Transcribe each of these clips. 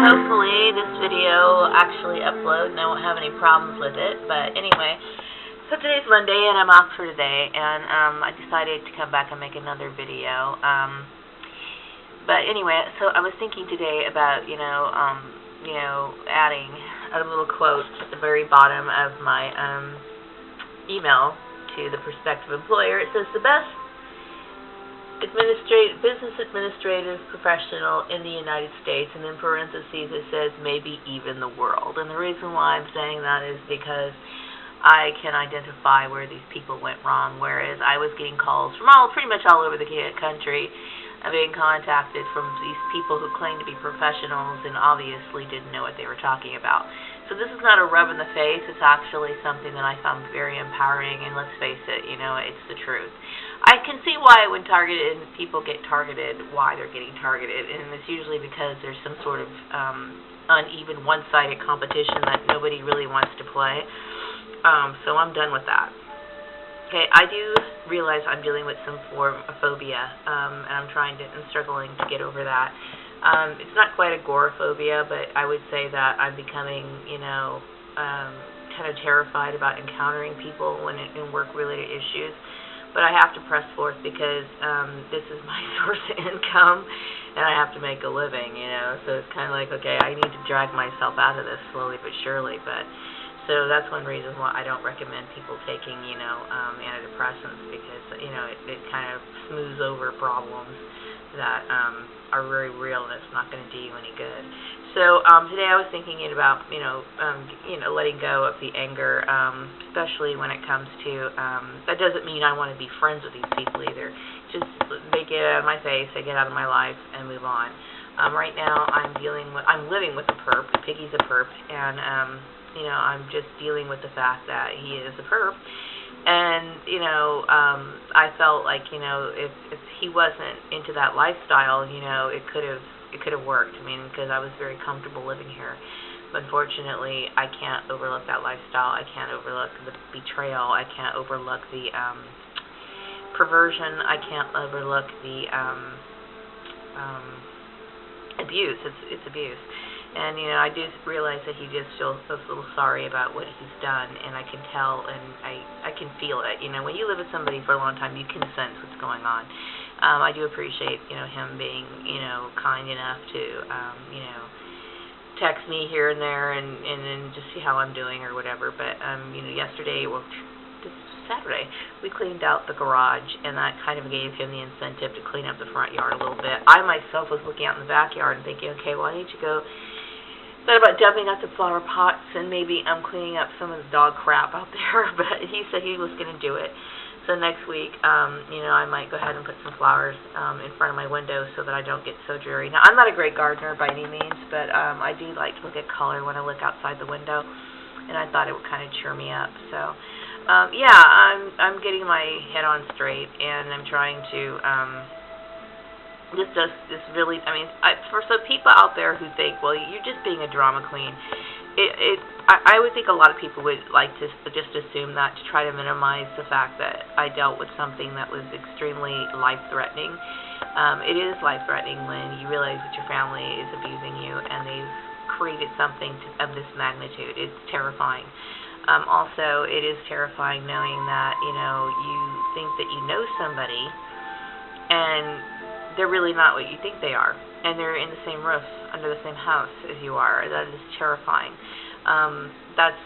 hopefully this video actually uploads and I won't have any problems with it. But anyway, so today's Monday and I'm off for today, and I decided to come back and make another video. But anyway, so I was thinking today about adding a little quote at the very bottom of my email to the prospective employer. It says, "The best business administrative professional in the United States," and in parentheses it says, "maybe even the world." And the reason why I'm saying that is because I can identify where these people went wrong, whereas I was getting calls from pretty much all over the country. I'm being contacted from these people who claim to be professionals and obviously didn't know what they were talking about. So this is not a rub in the face. It's actually something that I found very empowering, and let's face it, it's the truth. I can see why when people get targeted, why they're getting targeted, and it's usually because there's some sort of uneven, one-sided competition that nobody really wants to play. So I'm done with that. Okay, I do realize I'm dealing with some form of phobia, and I'm struggling to get over that. It's not quite agoraphobia, but I would say that I'm becoming, kind of terrified about encountering people in work-related issues. But I have to press forth because this is my source of income, and I have to make a living, So it's kind of like, okay, I need to drag myself out of this slowly but surely. So that's one reason why I don't recommend people taking, antidepressants, because, it kind of smooths over problems that are very real, and it's not going to do you any good. So today I was thinking about, letting go of the anger, especially when it comes to, that doesn't mean I want to be friends with these people either. Just they get out of my face, they get out of my life, and move on. Right now I'm living with a perp. Piggy's a perp, and I'm just dealing with the fact that he is a perp. And, I felt like, if he wasn't into that lifestyle, it could have worked. Because I was very comfortable living here. But unfortunately, I can't overlook that lifestyle. I can't overlook the betrayal. I can't overlook the perversion. I can't overlook the abuse. It's abuse. And, I do realize that he just feels a little sorry about what he's done, and I can tell, and I can feel it. When you live with somebody for a long time, you can sense what's going on. I do appreciate, him being, kind enough to, text me here and there and just see how I'm doing or whatever. But, yesterday, this Saturday, we cleaned out the garage, and that kind of gave him the incentive to clean up the front yard a little bit. I myself was looking out in the backyard and thinking, okay, well, I need to go. Thought about dumping out the flower pots, and maybe I'm cleaning up some of the dog crap out there, but he said he was going to do it. So next week, I might go ahead and put some flowers in front of my window so that I don't get so dreary. Now, I'm not a great gardener by any means, but I do like to look at color when I look outside the window, and I thought it would kind of cheer me up. So, I'm getting my head on straight, and I'm trying to for some people out there who think, well, you're just being a drama queen, I would think a lot of people would like to just assume that, to try to minimize the fact that I dealt with something that was extremely life-threatening. It is life-threatening when you realize that your family is abusing you and they've created something of this magnitude. It's terrifying. Also, it is terrifying knowing that, you think that you know somebody, and they're really not what you think they are, and they're in the same roof, under the same house as you are. That is terrifying. That's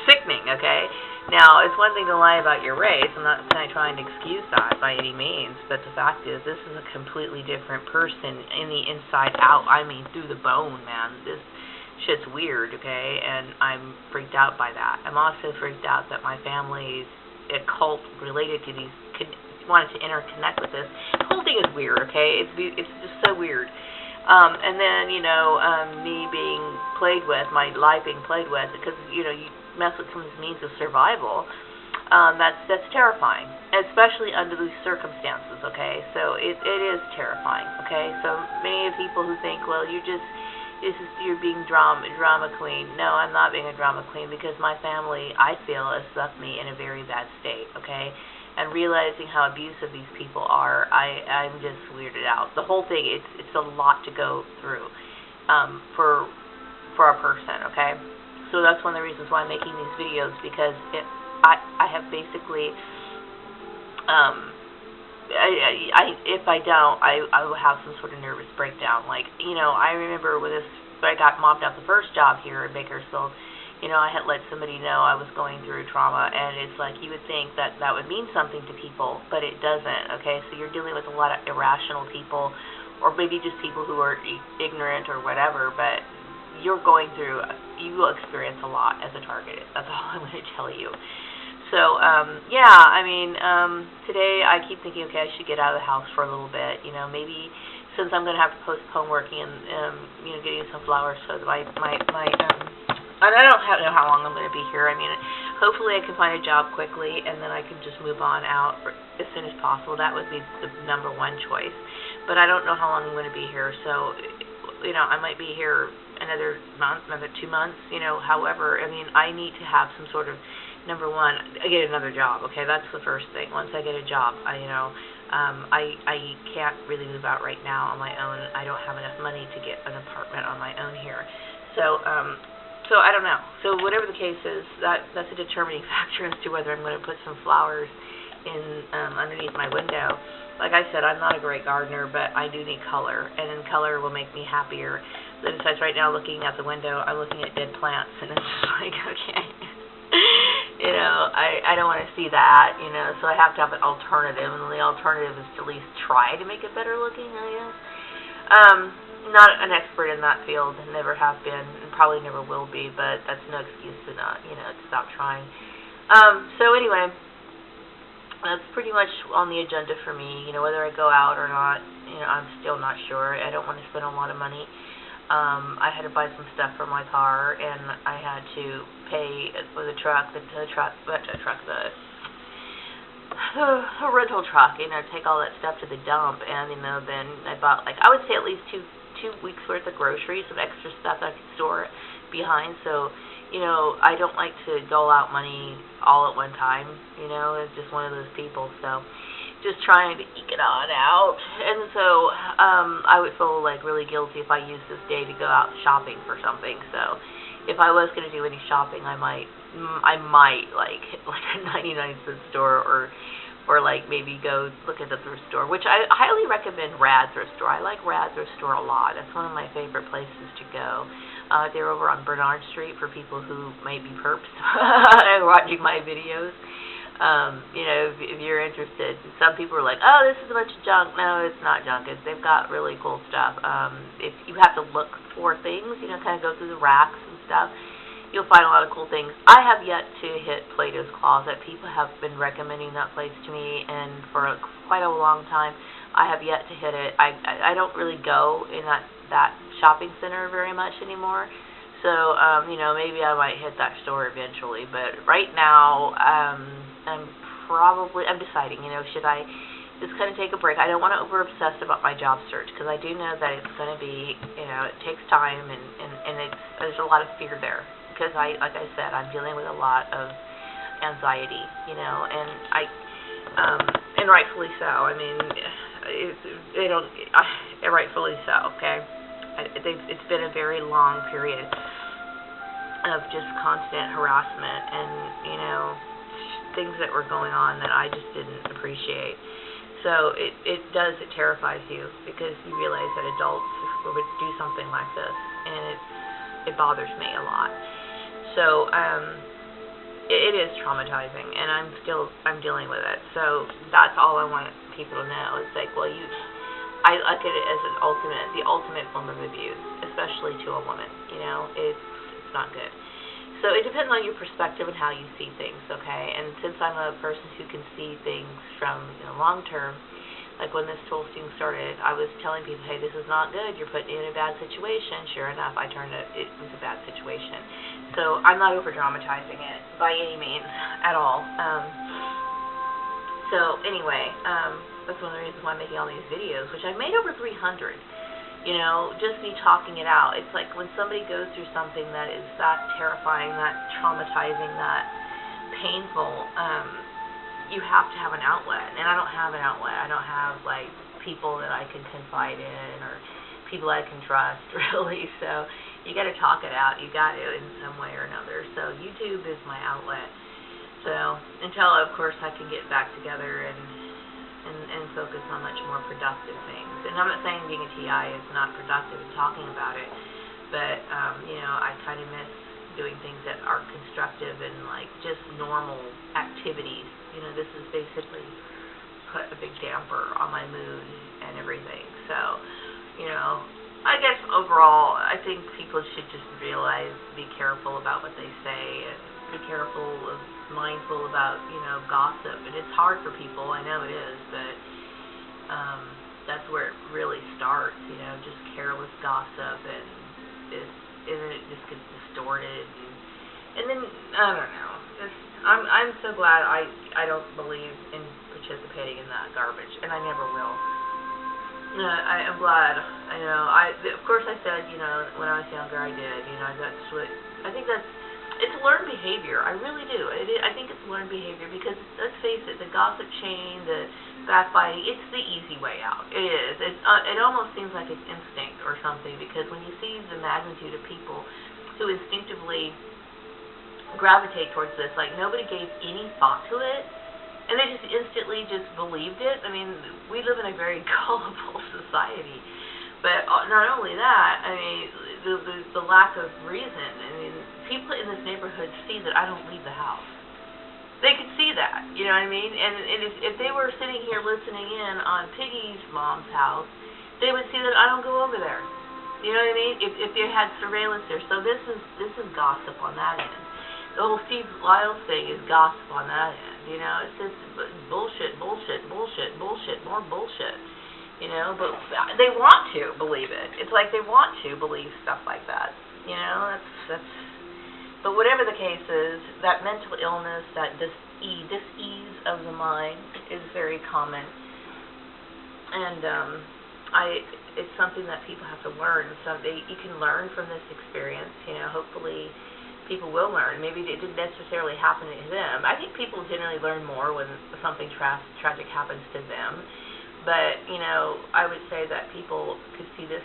sickening, okay? Now, it's one thing to lie about your race. I'm not trying to excuse that by any means, but the fact is, this is a completely different person in the inside out. Through the bone, man. This shit's weird, okay? And I'm freaked out by that. I'm also freaked out that my family's a cult related to these wanted to interconnect with this. The whole thing is weird, okay? It's just so weird. And then, me being played with, my life being played with, because, you mess with someone's means of survival, that's terrifying, especially under these circumstances, okay? So it is terrifying, okay? So many of people who think, well, you're being drama queen. No, I'm not being a drama queen, because my family, I feel, has left me in a very bad state, okay? And realizing how abusive these people are, I'm just weirded out. The whole thing, it's a lot to go through. for a person, okay? So that's one of the reasons why I'm making these videos, because I have basically, if I don't, I will have some sort of nervous breakdown. Like, I remember when I got mobbed out the first job here in Bakersfield, I had let somebody know I was going through trauma, and it's like you would think that that would mean something to people, but it doesn't, okay? So you're dealing with a lot of irrational people, or maybe just people who are ignorant or whatever, but you will experience a lot as a target. That's all I'm going to tell you. So, today I keep thinking, okay, I should get out of the house for a little bit. Maybe since I'm going to have to postpone working and, getting some flowers so that and I don't know how long I'm going to be here. I mean, hopefully I can find a job quickly, and then I can just move on out as soon as possible. That would be the number one choice. But I don't know how long I'm going to be here, so, I might be here another month, another 2 months, however. I mean, I need to have some sort of, number one, I get another job, okay? That's the first thing. Once I get a job, I can't really move out right now on my own. I don't have enough money to get an apartment on my own here. So I don't know. So whatever the case is, that's a determining factor as to whether I'm going to put some flowers in underneath my window. Like I said, I'm not a great gardener, but I do need color, and then color will make me happier. Besides, right now, looking at the window, I'm looking at dead plants, and it's like, okay, I don't want to see that, so I have to have an alternative, and the alternative is to at least try to make it better looking, I guess. Not an expert in that field, and never have been, and probably never will be, but that's no excuse to not, to stop trying. So anyway, that's pretty much on the agenda for me. Whether I go out or not, I'm still not sure. I don't want to spend a lot of money. I had to buy some stuff for my car, and I had to pay for the rental truck, take all that stuff to the dump, and, then I bought, I would say at least two weeks worth of groceries, some extra stuff that I could store behind, so, I don't like to dole out money all at one time, it's just one of those people, so just trying to eke it on out, and so, I would feel, really guilty if I used this day to go out shopping for something, so if I was going to do any shopping, I might, hit, a 99-cent store, or maybe go look at the thrift store, which I highly recommend Rad Thrift Store. I like Rad Thrift Store a lot. That's one of my favorite places to go. They're over on Bernard Street for people who might be perps and watching my videos. If you're interested. Some people are like, oh, this is a bunch of junk. No, it's not junk. They've got really cool stuff. If you have to look for things, kind of go through the racks and stuff, you'll find a lot of cool things. I have yet to hit Plato's Closet. People have been recommending that place to me, and for quite a long time, I have yet to hit it. I don't really go in that shopping center very much anymore. So, maybe I might hit that store eventually. But right now, I'm deciding, should I just kind of take a break? I don't want to over-obsess about my job search, because I do know that it's going to be, it takes time, and there's a lot of fear there. Because like I said, I'm dealing with a lot of anxiety, and rightfully so. I mean, rightfully so, okay? It's been a very long period of just constant harassment and, things that were going on that I just didn't appreciate. So it terrifies you, because you realize that adults would do something like this, and it bothers me a lot. So it is traumatizing, and I'm dealing with it. So that's all I want people to know. It's like, well, I look at it as the ultimate form of abuse, especially to a woman. It's not good. So it depends on your perspective and how you see things, okay? And since I'm a person who can see things from long term, like when this whole thing started, I was telling people, hey, this is not good. You're putting me in a bad situation. Sure enough, it was a bad situation. So I'm not over-dramatizing it by any means at all. So anyway, that's one of the reasons why I'm making all these videos, which I've made over 300. Just me talking it out. It's like when somebody goes through something that is that terrifying, that traumatizing, that painful, you have to have an outlet. And I don't have an outlet. I don't have, people that I can confide in, or people I can trust, really. So you got to talk it out. You got to in some way or another. So YouTube is my outlet. So until, of course, I can get back together and focus on much more productive things. And I'm not saying being a TI is not productive and talking about it, but I kind of miss doing things that are constructive and like just normal activities. This has basically put a big damper on my mood and everything. So, I guess overall, I think people should just realize, be careful about what they say, and be mindful about, gossip. And it's hard for people, I know it is, but that's where it really starts, just careless gossip, and it just gets distorted. And then, I don't know, I'm so glad I don't believe in participating in that garbage, and I never will. I'm glad. Of course I said, when I was younger I did, that's what, I think it's learned behavior. I really do. I think it's learned behavior because, let's face it, the gossip chain, the backbiting, it's the easy way out. It is. It almost seems like it's instinct or something, because when you see the magnitude of people who instinctively gravitate towards this, like nobody gave any thought to it, and they just instantly just believed it. I mean, we live in a very gullible society. But not only that, I mean, the lack of reason. I mean, people in this neighborhood see that I don't leave the house. They could see that, you know what I mean? And if they were sitting here listening in on Piggy's mom's house, they would see that I don't go over there. You know what I mean? If they had surveillance there. So this is gossip on that end. The whole Steve Lyles thing is gossip on that end. It's just bullshit, more bullshit. But they want to believe it. It's like they want to believe stuff like that. That's. But whatever the case is, that mental illness, that dis-ease of the mind is very common, and it's something that people have to learn. You can learn from this experience. Hopefully people will learn. Maybe it didn't necessarily happen to them. I think people generally learn more when something tragic happens to them. But, I would say that people could see this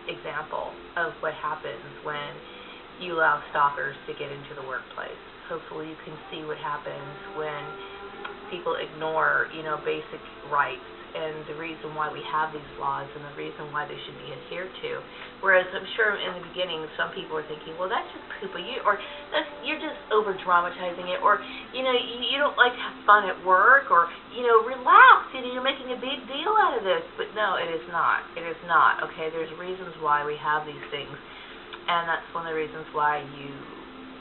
example of what happens when you allow stalkers to get into the workplace. Hopefully you can see what happens when people ignore, basic rights and the reason why we have these laws and the reason why they should be adhered to. Whereas I'm sure in the beginning some people are thinking, well, that's just poop, you're just over-dramatizing it, or, you don't like to have fun at work, or, relax, you're making a big deal out of this. But no, it is not. It is not, okay? There's reasons why we have these things, and that's one of the reasons why you